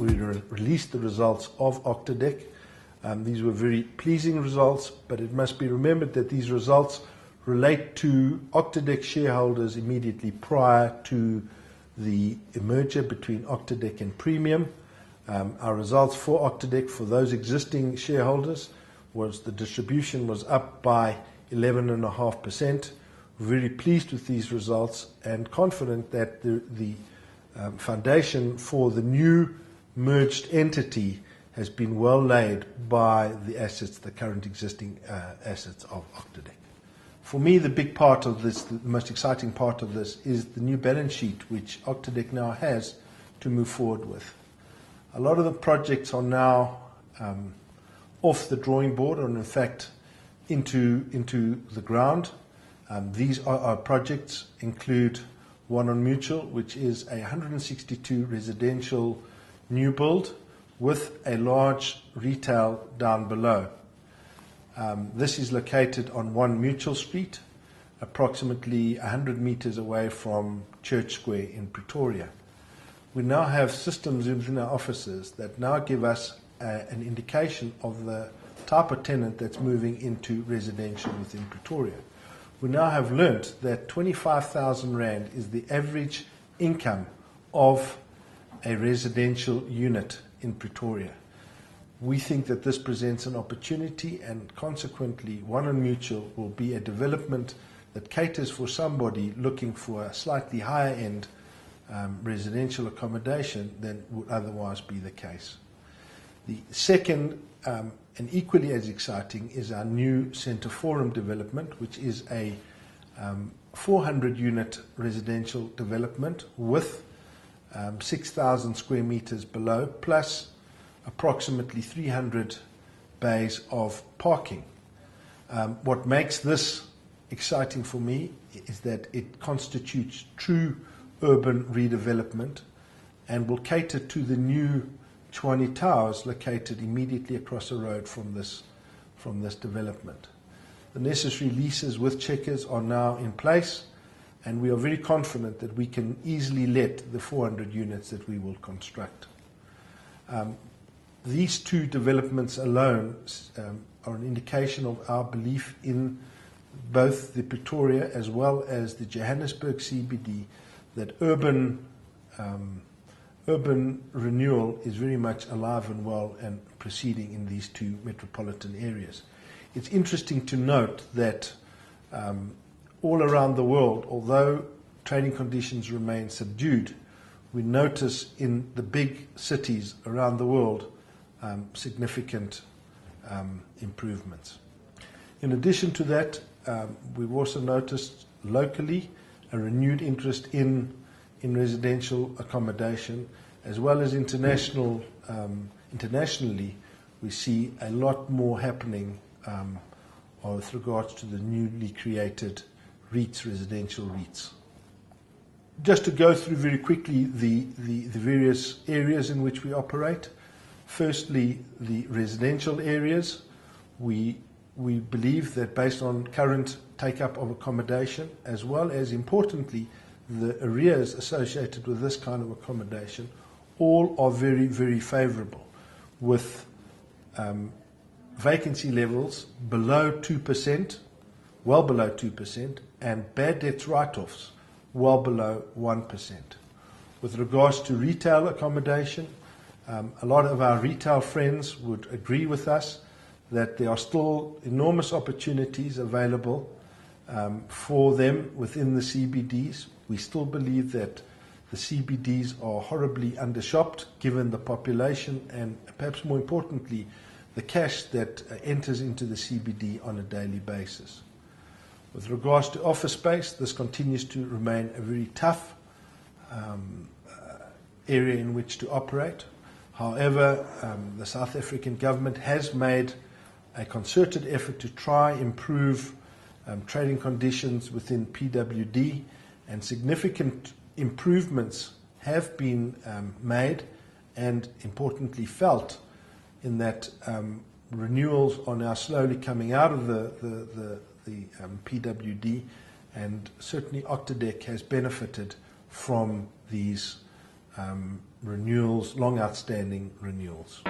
released the results of Octodec. These were very pleasing results, but it must be remembered that these results relate to Octodec shareholders immediately prior to the merger between Octodec and Premium. Our results for Octodec, for those existing shareholders, was the distribution was up by 11.5%. Very pleased with these results and confident that the foundation for the new merged entity has been well laid by the assets, the current existing assets of Octodec. For me, the big part of this, the most exciting part of this, is the new balance sheet which Octodec now has to move forward with. A lot of the projects are now off the drawing board, and in fact into the ground. These are projects include one on Mutual, which is a 162 residential new build with a large retail down below. This is located on 1 Mutual Street, approximately 100 meters away from Church Square in Pretoria. We now have systems within our offices that now give us an indication of the type of tenant that's moving into residential within Pretoria. We now have learnt that 25,000 Rand is the average income of a residential unit in Pretoria. We think that this presents an opportunity, and consequently One on Mutual will be a development that caters for somebody looking for a slightly higher end residential accommodation than would otherwise be the case. The second and equally as exciting is our new Centre Forum development, which is a 400 unit residential development with 6,000 square meters below, plus approximately 300 bays of parking. What makes this exciting for me is that it constitutes true urban redevelopment and will cater to the new Chwani Towers located immediately across the road from this development. The necessary leases with checkers are now in place, and we are very confident that we can easily let the 400 units that we will construct. These two developments alone are an indication of our belief in both the Pretoria as well as the Johannesburg CBD, that urban renewal is very much alive and well and proceeding in these two metropolitan areas. It's interesting to note that all around the world, although trading conditions remain subdued, we notice in the big cities around the world significant improvements. In addition to that, we've also noticed locally a renewed interest in residential accommodation, as well as internationally. We see a lot more happening with regards to the newly created REITs, residential REITs. Just to go through very quickly the various areas in which we operate. Firstly, the residential areas. We believe that based on current take-up of accommodation, as well as importantly the arrears associated with this kind of accommodation, all are very, very favourable, with vacancy levels below 2%, well below 2%, and bad debts write-offs well below 1%. With regards to retail accommodation, a lot of our retail friends would agree with us that there are still enormous opportunities available for them within the CBDs. We still believe that the CBDs are horribly undershopped given the population and perhaps more importantly the cash that enters into the CBD on a daily basis. With regards to office space, this continues to remain a very tough area in which to operate. However, the South African government has made a concerted effort to try improve trading conditions within PWD, and significant improvements have been made and importantly felt in that renewals are now slowly coming out of the PWD, and certainly Octodec has benefited from these renewals, long outstanding renewals.